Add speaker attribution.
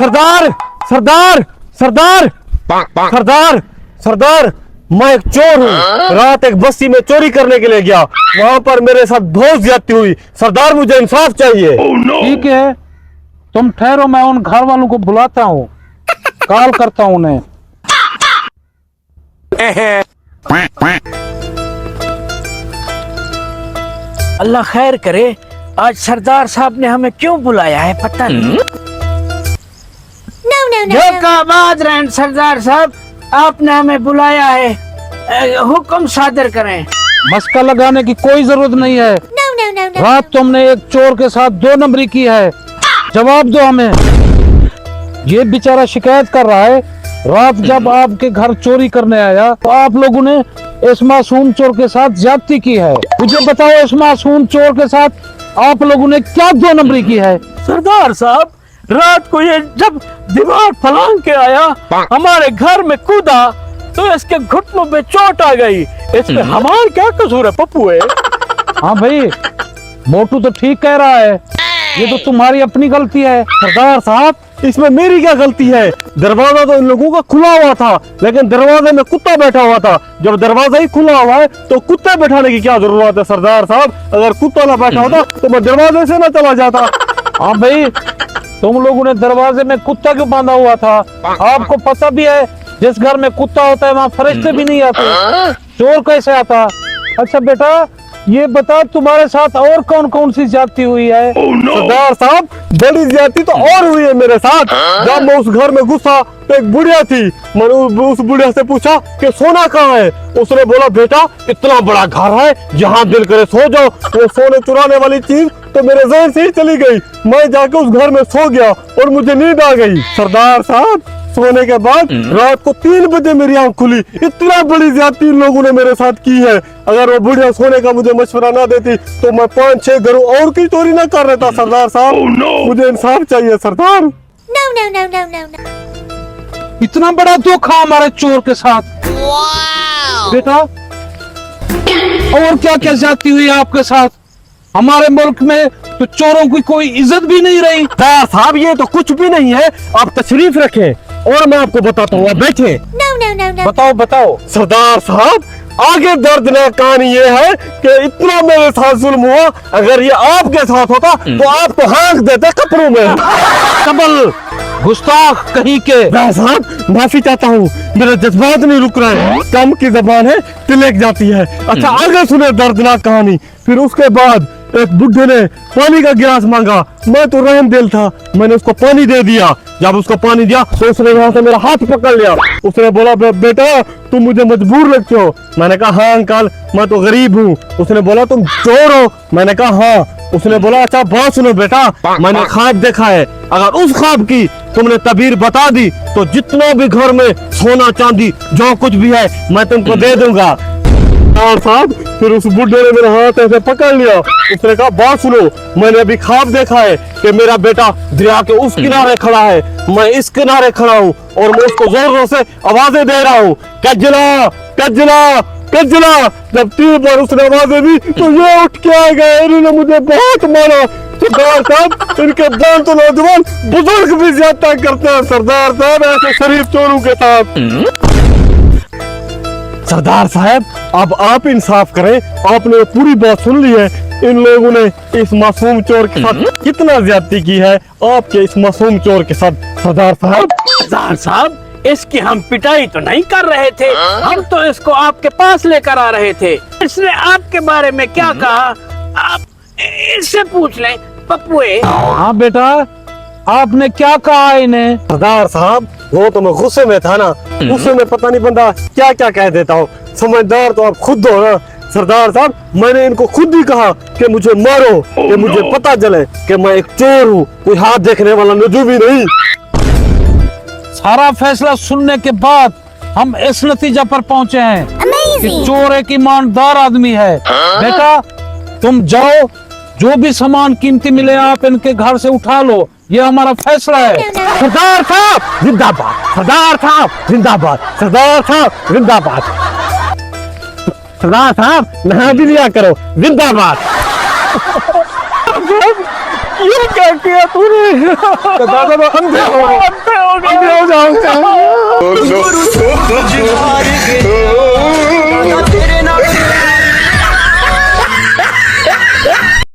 Speaker 1: सरदार सरदार सरदार सरदार सरदार, मैं एक चोर हूँ। रात एक बस्ती में चोरी करने के लिए गया, वहाँ पर मेरे साथ बहुत ज्यादती हुई। सरदार मुझे इंसाफ चाहिए।
Speaker 2: ठीक है, तुम ठहरो, मैं उन घर वालों को बुलाता हूँ, कॉल करता हूँ उन्हें।
Speaker 3: अल्लाह खैर करे, आज सरदार साहब ने हमें क्यों बुलाया है पता नहीं। जो काबाद रहें सरदार साहब, आपने हमें बुलाया है, हुक्म सादर करें।
Speaker 2: मस्का लगाने की कोई जरूरत नहीं है। रात तुमने एक चोर के साथ 2 नंबरी की है, जवाब दो हमें। ये बेचारा शिकायत कर रहा है, रात जब आपके घर चोरी करने आया तो आप लोगों ने इस मासूम चोर के साथ ज्यादती की है। मुझे बताओ, इस मासूम चोर के साथ आप लोगों ने क्या 2 नंबरी की है?
Speaker 3: सरदार साहब, रात को ये जब दीवार फलांग के आया, हमारे घर में कूदा तो इसके घुटनों पे चोट आ गई। इसमें हमारा क्या कसूर है पप्पू है?
Speaker 2: हाँ भाई, मोटू तो ठीक कह रहा है, ये तो तुम्हारी अपनी गलती है।
Speaker 1: सरदार साहब, इसमें मेरी क्या गलती है? दरवाजा तो इन लोगों का खुला हुआ था, लेकिन दरवाजे में कुत्ता बैठा हुआ था। जब दरवाजा ही खुला हुआ है तो कुत्ते बैठाने की क्या जरूरत है? सरदार साहब, अगर कुत्ता ना बैठा होता तो मैं दरवाजे से ना चला जाता।
Speaker 2: हाँ भाई, तुम लोगों ने दरवाजे में कुत्ता क्यों बांधा हुआ था? आपको पता भी है, जिस घर में कुत्ता होता है वहाँ फरिश्ते भी नहीं आते, चोर कैसे आता? अच्छा बेटा, ये बता, तुम्हारे साथ और कौन कौन सी ज्यादती हुई है?
Speaker 1: सरदार साहब, बड़ी ज्यादती तो और हुई है मेरे साथ। जब मैं उस घर में घुसा तो एक बुढ़िया थी। मैंने उस बुढ़िया से पूछा कि सोना कहाँ है। उसने बोला, बेटा इतना बड़ा घर है, जहाँ दिल करे सो जाओ। वो सोने चुराने वाली चीज तो मेरे जहन से ही चली गई। मैं जाके उस घर में सो गया और मुझे नींद आ गई। सरदार साहब, सोने के बाद रात को 3 बजे मेरी आंख खुली। इतना बड़ी ज्यादती इन लोगों ने मेरे साथ की है। अगर वो बुढ़िया सोने का मुझे मशवरा ना देती तो मैं 5-6 घरों और की चोरी ना कर रहता। सरदार साहब, मुझे इंसाफ चाहिए सरदार।
Speaker 2: इतना बड़ा धोखा हमारे चोर के साथ। बेटा, और क्या क्या ज्यादती हुई है आपके साथ? हमारे मुल्क में तो चोरों की कोई इज्जत भी नहीं रही।
Speaker 1: सरदार साहब, ये तो कुछ भी नहीं है, आप तशरीफ रखें और मैं आपको बताता हूँ। आप बैठे।
Speaker 2: बताओ बताओ।
Speaker 1: सरदार साहब, आगे दर्दनाक कहानी ये है कि इतना मेरे साथ जुल्म हुआ। अगर ये आपके साथ होता तो आपको हाँक देते कपड़ों में।
Speaker 2: कबल, गुस्ताख कहीं के।
Speaker 1: साहब, माफी चाहता हूँ, मेरे जज्बात नहीं रुक रहे। कम की जबान है, तिलक जाती है। अच्छा, आगे सुने दर्दनाक कहानी। फिर उसके बाद एक बुढ़े ने पानी का गिलास मांगा। मैं तो रहम दिल था, मैंने उसको पानी दे दिया। जब उसको पानी दिया तो उसने वहाँ से मेरा हाथ पकड़ लिया। उसने बोला, बेटा तुम मुझे मजबूर लगते हो। मैंने कहा, हाँ अंकल, मैं तो गरीब हूँ। उसने बोला, तुम चोर हो। मैंने कहा, हाँ। उसने बोला, अच्छा बात सुनो बेटा, मैंने ख्वाब देखा है। अगर उस ख्वाब की तुमने तबीर बता दी तो जितना भी घर में सोना चांदी जो कुछ भी है मैं तुमको दे दूंगा। साहब, फिर उस बुढ़े ने मेरा हाथ ऐसे पकड़ लिया। उसने कहा, बात सुनो, मैंने अभी ख्वाब देखा है कि मेरा बेटा दरिया के उस किनारे खड़ा है, मैं इस किनारे खड़ा हूँ और मैं उसको जोर से आवाजें दे रहा हूँ, कजला कजला कजला। जब 3 बार उसने आवाजें दी तो ये उठ के आ गए। इन्होंने मुझे बहुत मारा। सरदार साहब, इनके दान तो नौजवान बुजुर्ग भी ज्यादा करते हैं। सरदार साहब, ऐसे शरीफ चोरों के साथ। सरदार साहब, अब आप इंसाफ करें। आपने पूरी बात सुन ली है। इन लोगों ने इस मासूम चोर के साथ कितना ज्यादती की है, आपके इस मासूम चोर के साथ। सरदार
Speaker 3: साहब, इसकी हम पिटाई तो नहीं कर रहे थे, हम तो इसको आपके पास लेकर आ रहे थे। इसने आपके बारे में क्या कहा, आप इससे पूछ लें पप्पुए।
Speaker 2: हाँ बेटा, आपने क्या कहा इन्हें?
Speaker 1: सरदार साहब, वो तो मैं गुस्से में था ना, गुस्से में पता नहीं बंदा क्या क्या कह देता हूँ। समझदार तो आप खुद हो ना। सरदार साहब, मैंने इनको खुद ही कहा कि मुझे मारो, कि मुझे पता चले कि मैं एक चोर हूँ, कोई हाथ देखने वाला नजूबी नहीं।
Speaker 2: सारा फैसला सुनने के बाद हम इस नतीजा पर पहुँचे हैं कि चोर एक ईमानदार आदमी है। बेटा, तुम जाओ, जो भी सामान कीमती मिले आप इनके घर से उठा लो, ये हमारा फैसला है।
Speaker 1: सरदार साहब जिंदाबाद, सरदार साहब जिंदाबाद, सरदार साहब जिंदाबाद, सरदार साहब नहा भी लिया करो, जिंदाबाद। ये क्या किया तूने?
Speaker 2: तो दादा तो
Speaker 1: अंधे हो
Speaker 3: अंधे हो गए।
Speaker 1: अंधे हो जाओगे।
Speaker 4: तुझ हार गए